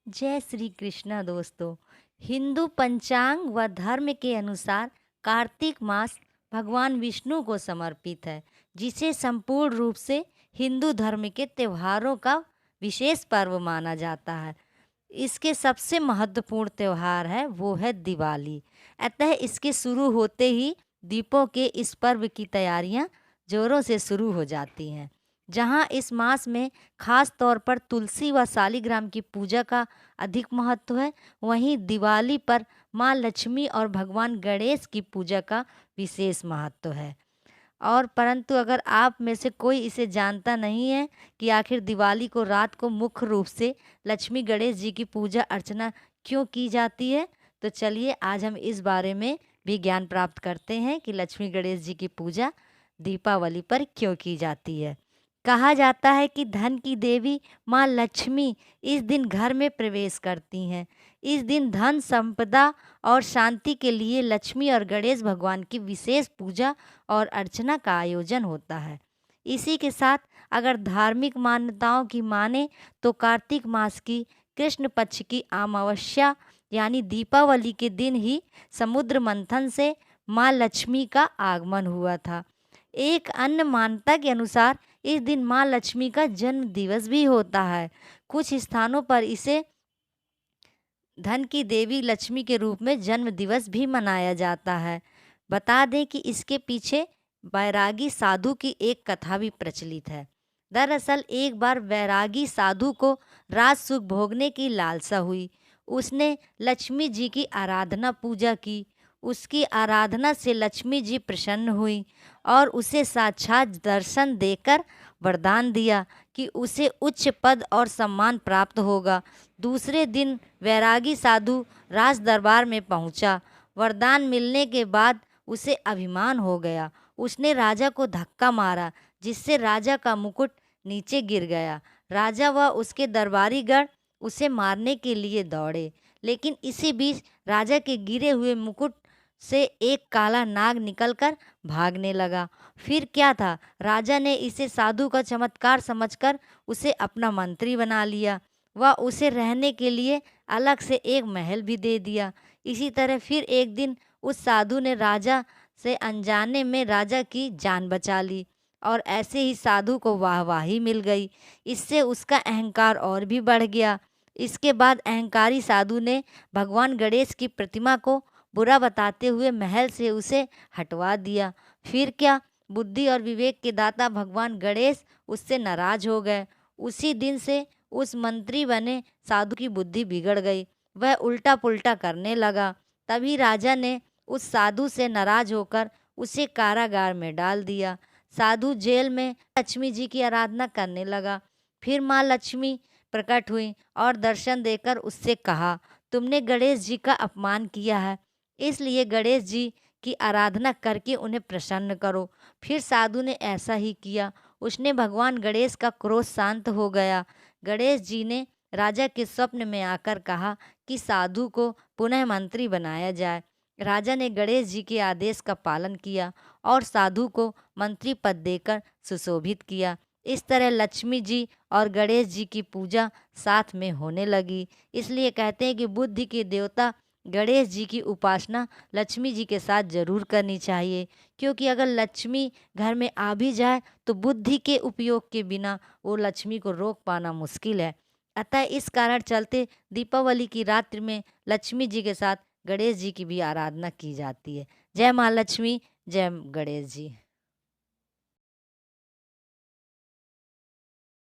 जय श्री कृष्णा दोस्तों। हिंदू पंचांग व धर्म के अनुसार कार्तिक मास भगवान विष्णु को समर्पित है, जिसे संपूर्ण रूप से हिंदू धर्म के त्योहारों का विशेष पर्व माना जाता है। इसके सबसे महत्वपूर्ण त्योहार है वो है दिवाली। अतः इसके शुरू होते ही दीपों के इस पर्व की तैयारियां जोरों से शुरू हो जाती हैं। जहां इस मास में खास तौर पर तुलसी व शालिग्राम की पूजा का अधिक महत्व है, वहीं दिवाली पर माँ लक्ष्मी और भगवान गणेश की पूजा का विशेष महत्व है। और परंतु अगर आप में से कोई इसे जानता नहीं है कि आखिर दिवाली को रात को मुख्य रूप से लक्ष्मी गणेश जी की पूजा अर्चना क्यों की जाती है, तो चलिए आज हम इस बारे में भी ज्ञान प्राप्त करते हैं कि लक्ष्मी गणेश जी की पूजा दीपावली पर क्यों की जाती है। कहा जाता है कि धन की देवी माँ लक्ष्मी इस दिन घर में प्रवेश करती हैं। इस दिन धन संपदा और शांति के लिए लक्ष्मी और गणेश भगवान की विशेष पूजा और अर्चना का आयोजन होता है। इसी के साथ अगर धार्मिक मान्यताओं की माने तो कार्तिक मास की कृष्ण पक्ष की अमावस्या यानी दीपावली के दिन ही समुद्र मंथन से माँ लक्ष्मी का आगमन हुआ था। एक अन्य मान्यता के अनुसार इस दिन माँ लक्ष्मी का जन्म दिवस भी होता है। कुछ स्थानों पर इसे धन की देवी लक्ष्मी के रूप में जन्म दिवस भी मनाया जाता है। बता दें कि इसके पीछे बैरागी साधु की एक कथा भी प्रचलित है। दरअसल एक बार बैरागी साधु को राज सुख भोगने की लालसा हुई। उसने लक्ष्मी जी की आराधना पूजा की। उसकी आराधना से लक्ष्मी जी प्रसन्न हुई और उसे साक्षात दर्शन देकर वरदान दिया कि उसे उच्च पद और सम्मान प्राप्त होगा। दूसरे दिन वैरागी साधु राज दरबार में पहुंचा। वरदान मिलने के बाद उसे अभिमान हो गया। उसने राजा को धक्का मारा, जिससे राजा का मुकुट नीचे गिर गया। राजा व उसके दरबारीगण उसे मारने के लिए दौड़े, लेकिन इसी बीच राजा के गिरे हुए मुकुट से एक काला नाग निकलकर भागने लगा। फिर क्या था, राजा ने इसे साधु का चमत्कार समझकर उसे अपना मंत्री बना लिया व उसे रहने के लिए अलग से एक महल भी दे दिया। इसी तरह फिर एक दिन उस साधु ने राजा से अनजाने में राजा की जान बचा ली और ऐसे ही साधु को वाहवाही मिल गई। इससे उसका अहंकार और भी बढ़ गया। इसके बाद अहंकारी साधु ने भगवान गणेश की प्रतिमा को बुरा बताते हुए महल से उसे हटवा दिया। फिर क्या, बुद्धि और विवेक के दाता भगवान गणेश उससे नाराज हो गए। उसी दिन से उस मंत्री बने साधु की बुद्धि बिगड़ गई। वह उल्टा पुल्टा करने लगा। तभी राजा ने उस साधु से नाराज होकर उसे कारागार में डाल दिया। साधु जेल में लक्ष्मी जी की आराधना करने लगा। फिर माँ लक्ष्मी प्रकट हुई और दर्शन देकर उससे कहा, तुमने गणेश जी का अपमान किया है, इसलिए गणेश जी की आराधना करके उन्हें प्रसन्न करो। फिर साधु ने ऐसा ही किया। उसने भगवान गणेश का क्रोध शांत हो गया। गणेश जी ने राजा के स्वप्न में आकर कहा कि साधु को पुनः मंत्री बनाया जाए। राजा ने गणेश जी के आदेश का पालन किया और साधु को मंत्री पद देकर सुशोभित किया। इस तरह लक्ष्मी जी और गणेश जी की पूजा साथ में होने लगी। इसलिए कहते हैं कि बुद्धि के देवता गणेश जी की उपासना लक्ष्मी जी के साथ जरूर करनी चाहिए, क्योंकि अगर लक्ष्मी घर में आ भी जाए तो बुद्धि के उपयोग के बिना वो लक्ष्मी को रोक पाना मुश्किल है। अतः इस कारण चलते दीपावली की रात्रि में लक्ष्मी जी के साथ गणेश जी की भी आराधना की जाती है। जय माँ लक्ष्मी, जय गणेश जी।